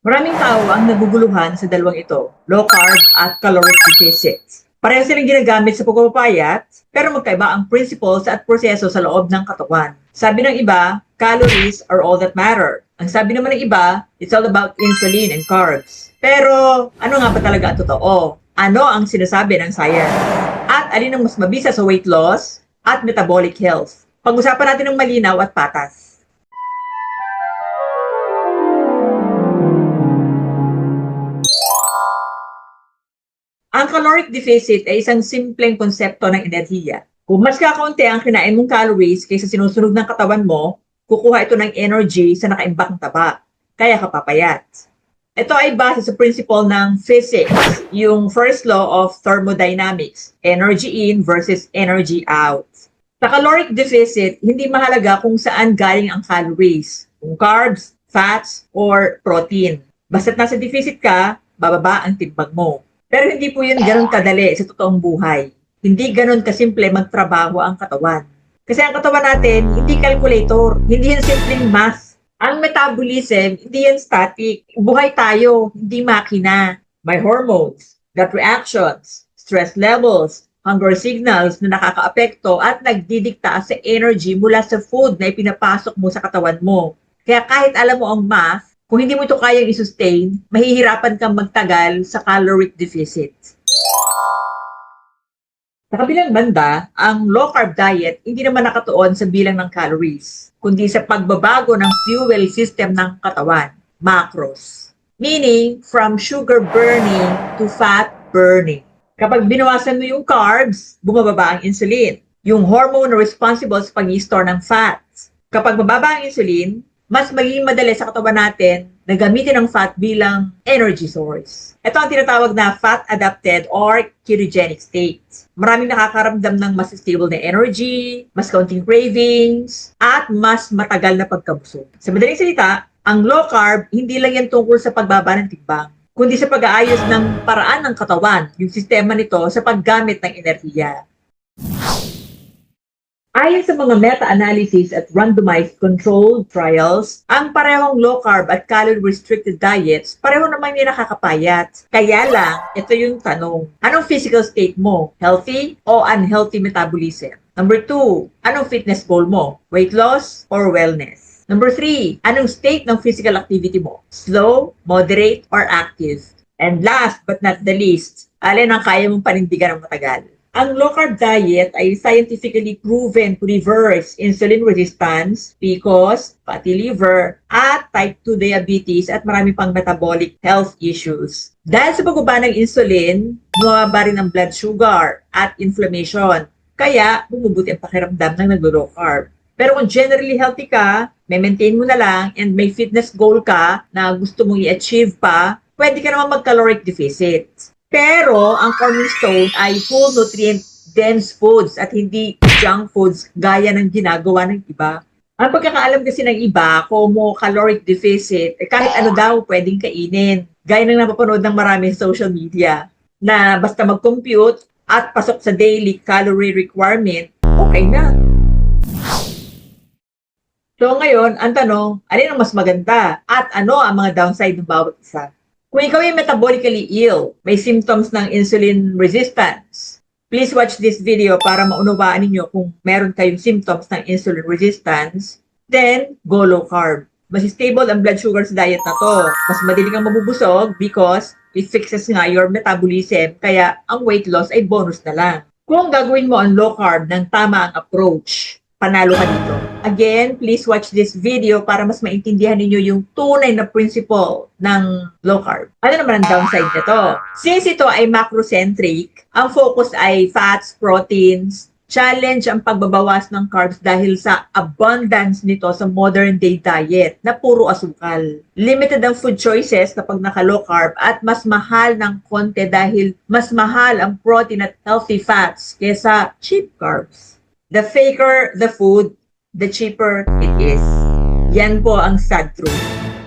Maraming tao ang naguguluhan sa dalawang ito, low carb at caloric deficit. Pareho silang ginagamit sa pagpapayat, pero magkaiba ang principles at proseso sa loob ng katawan. Sabi ng iba, calories are all that matter. Ang sabi naman ng iba, it's all about insulin and carbs. Pero ano nga ba talaga ang totoo? Ano ang sinasabi ng science? At alin ang mas mabisa sa weight loss at metabolic health? Pag-usapan natin ng malinaw at patas. Ang caloric deficit ay isang simpleng konsepto ng enerhiya. Kung mas kakaunti ang kinain mong calories kaysa sinusunog ng katawan mo, kukuha ito ng energy sa nakaimbak ng taba. Kaya ka papayat. Ito ay base sa principle ng physics, yung first law of thermodynamics, energy in versus energy out. Sa caloric deficit, hindi mahalaga kung saan galing ang calories, kung carbs, fats, or protein. Basta't nasa deficit ka, bababa ang timbang mo. Pero hindi po yun ganun kadali sa totoong buhay. Hindi ganun kasimple magtrabaho ang katawan. Kasi ang katawan natin, hindi calculator, hindi yan simpleng math. Ang metabolism, hindi yan static. Buhay tayo, hindi makina. May hormones, gut reactions, stress levels, hunger signals na nakakaapekto at nagdidikta sa energy mula sa food na ipinapasok mo sa katawan mo. Kaya kahit alam mo ang math, kung hindi mo ito kayang i-sustain, mahihirapan kang magtagal sa caloric deficit. Sa kabilang banda, ang low-carb diet hindi naman nakatuon sa bilang ng calories, kundi sa pagbabago ng fuel system ng katawan, macros. Meaning, from sugar burning to fat burning. Kapag binawasan mo yung carbs, bumababa ang insulin, yung hormone na responsible sa pag-i-store ng fats. Kapag mababa ang insulin, mas magiging madali sa katawan natin na gamitin ang fat bilang energy source. Ito ang tinatawag na fat-adapted or ketogenic state. Maraming nakakaramdam ng mas stable na energy, mas kaunting cravings, at mas matagal na pagkabusog. Sa madaling salita, ang low carb, hindi lang yan tungkol sa pagbaba ng timbang, kundi sa pag-aayos ng paraan ng katawan, yung sistema nito sa paggamit ng enerhiya. Ayon sa mga meta-analysis at randomized controlled trials, ang parehong low-carb at calorie-restricted diets, pareho naman yung nakakapayat. Kaya lang, ito yung tanong, anong physical state mo? Healthy o unhealthy metabolism? Number 2, anong fitness goal mo? Weight loss or wellness? Number 3, anong state ng physical activity mo? Slow, moderate, or active? And last but not the least, alin ang kaya mong panindigan ng matagal? Ang low-carb diet ay scientifically proven to reverse insulin resistance, PCOS, fatty liver, at type 2 diabetes at marami pang metabolic health issues. Dahil sa pagbaba ng insulin, bumababa rin ang blood sugar at inflammation. Kaya, bumubuti ang pakiramdam ng nag-low carb. Pero kung generally healthy ka, may maintain mo na lang and may fitness goal ka na gusto mong i-achieve pa, pwede ka naman mag-caloric deficit. Pero ang cornerstone ay full nutrient-dense foods at hindi junk foods gaya ng ginagawa ng iba. Ang pagkakaalam kasi ng iba, como caloric deficit, kahit ano daw pwedeng kainin. Gaya ng napapanood ng marami sa social media na basta mag-compute at pasok sa daily calorie requirement, okay na. So ngayon, ang tanong, alin ang mas maganda at ano ang mga downside ng bawat isa? Kung ikaw ay metabolically ill, may symptoms ng insulin resistance, please watch this video para maunawaan ninyo kung meron kayong symptoms ng insulin resistance, then go low carb. Mas stable ang blood sugar sa diet na to. Mas madali kang mabubusog because it fixes nga your metabolism, kaya ang weight loss ay bonus na lang. Kung gagawin mo ang low carb ng tama ang approach, panalo ka dito. Again, please watch this video para mas maintindihan ninyo yung tunay na principle ng low carb. Ano naman ang downside nito? Since ito ay macrocentric, ang focus ay fats, proteins, challenge ang pagbabawas ng carbs dahil sa abundance nito sa modern day diet na puro asukal. Limited ang food choices kapag naka-low carb at mas mahal ng konti dahil mas mahal ang protein at healthy fats kesa cheap carbs. The faker the food, the cheaper it is. Yan po ang sad truth.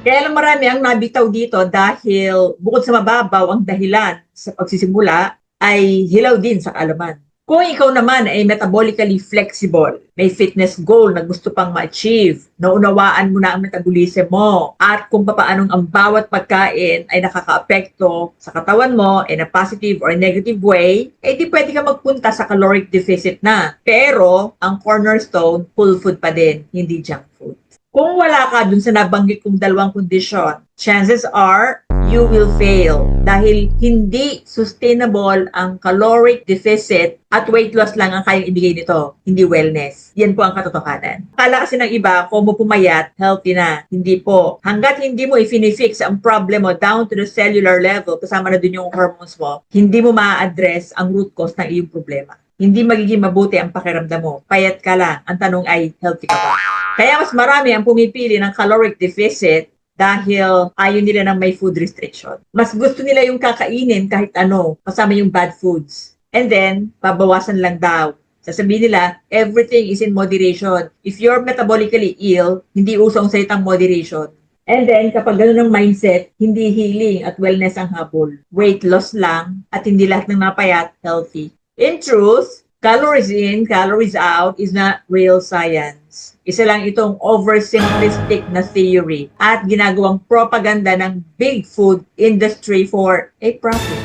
Kaya lang marami ang nabitaw dito dahil bukod sa mababaw ang dahilan sa pagsisimula, ay hilaw din sa kaalaman. Kung ikaw naman ay metabolically flexible, may fitness goal na gusto pang ma-achieve, naunawaan mo na ang metabolism mo, at kung paanong ang bawat pagkain ay nakakaapekto sa katawan mo in a positive or negative way, eh di pwede ka magpunta sa caloric deficit na. Pero, ang cornerstone, whole food pa din, hindi junk food. Kung wala ka dun sa nabanggit kong dalawang kondisyon, chances are you will fail dahil hindi sustainable ang caloric deficit at weight loss lang ang kayang ibigay nito, hindi wellness. Yan po ang katotohanan. Akala kasi ng iba, kung mo pumayat, healthy na. Hindi po. Hanggat hindi mo i-fix ang problem mo down to the cellular level, kasama na dun yung hormones mo, hindi mo ma-address ang root cause ng iyong problema. Hindi magiging mabuti ang pakiramdam mo. Payat ka lang. Ang tanong ay, healthy ka ba? Kaya mas marami ang pumipili ng caloric deficit dahil ayaw nila ng may food restriction. Mas gusto nila yung kakainin kahit ano, kasama yung bad foods. And then, babawasan lang daw. Sasabihin nila, everything is in moderation. If you're metabolically ill, hindi uso ang salitang moderation. And then, kapag gano'n ang mindset, hindi healing at wellness ang habol. Weight loss lang at hindi lahat ng napayat, healthy. In truth, calories in, calories out is not real science. Isa lang itong oversimplistic na theory at ginagawang propaganda ng big food industry for a profit.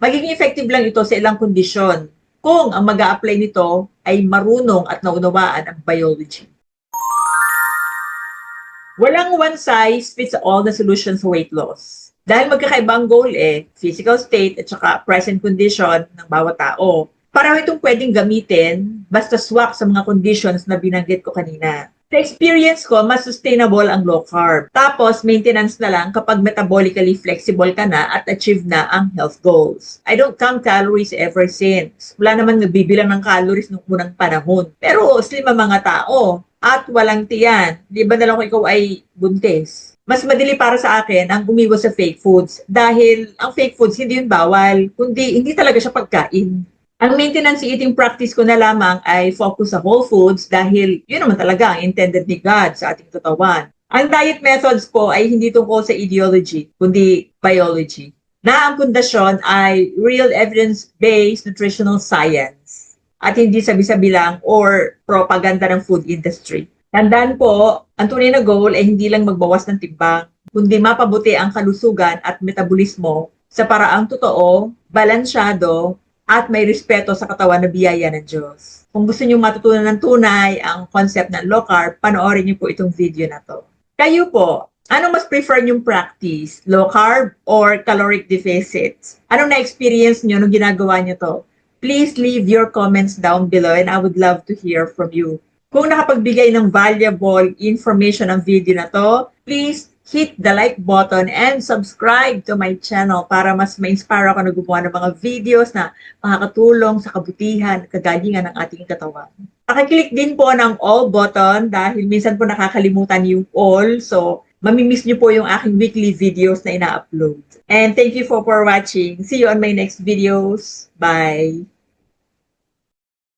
Magiging effective lang ito sa ilang kondisyon kung ang mag-a-apply nito ay marunong at naunawaan ang biology. Walang one size fits all na solution sa weight loss. Dahil magkakaiba ang goal physical state at saka present condition ng bawat tao. Pareho itong pwedeng gamitin basta swak sa mga conditions na binanggit ko kanina. Sa experience ko, mas sustainable ang low carb. Tapos, maintenance na lang kapag metabolically flexible ka na at achieve na ang health goals. I don't count calories ever since. Wala namang nagbibilang ng calories nung unang panahon. Pero slim ang mga tao at walang tiyan. Di ba na lang kung ikaw ay buntis? Mas madali para sa akin ang umiwas sa fake foods dahil ang fake foods hindi yun bawal, kundi hindi talaga siya pagkain. Ang maintenance eating practice ko na lamang ay focus sa whole foods dahil yun naman talaga ang intended ni God sa ating katawan. Ang diet methods ko ay hindi tungkol sa ideology, kundi biology. Na ang pundasyon ay real evidence-based nutritional science at hindi sabi-sabi lang or propaganda ng food industry. Tandaan po, ang tunay na goal ay hindi lang magbawas ng timbang, kundi mapabuti ang kalusugan at metabolismo sa paraang totoo, balansyado, at may respeto sa katawan na biyaya ng Diyos. Kung gusto niyo matutunan ng tunay ang concept ng low carb, panoorin niyo po itong video na to. Kayo po, anong mas prefer niyong practice? Low carb or caloric deficit? Anong na-experience niyo nung ginagawa niyo to? Please leave your comments down below and I would love to hear from you. Kung nakapagbigay ng valuable information ang video na to, please hit the like button and subscribe to my channel para mas ma-inspire ako na gumawa ng mga videos na makakatulong sa kabutihan at kagalingan ng ating katawan. Pakiclick din po ng all button dahil minsan po nakakalimutan yung all. So, mamimiss niyo po yung aking weekly videos na ina-upload. And thank you for watching. See you on my next videos. Bye!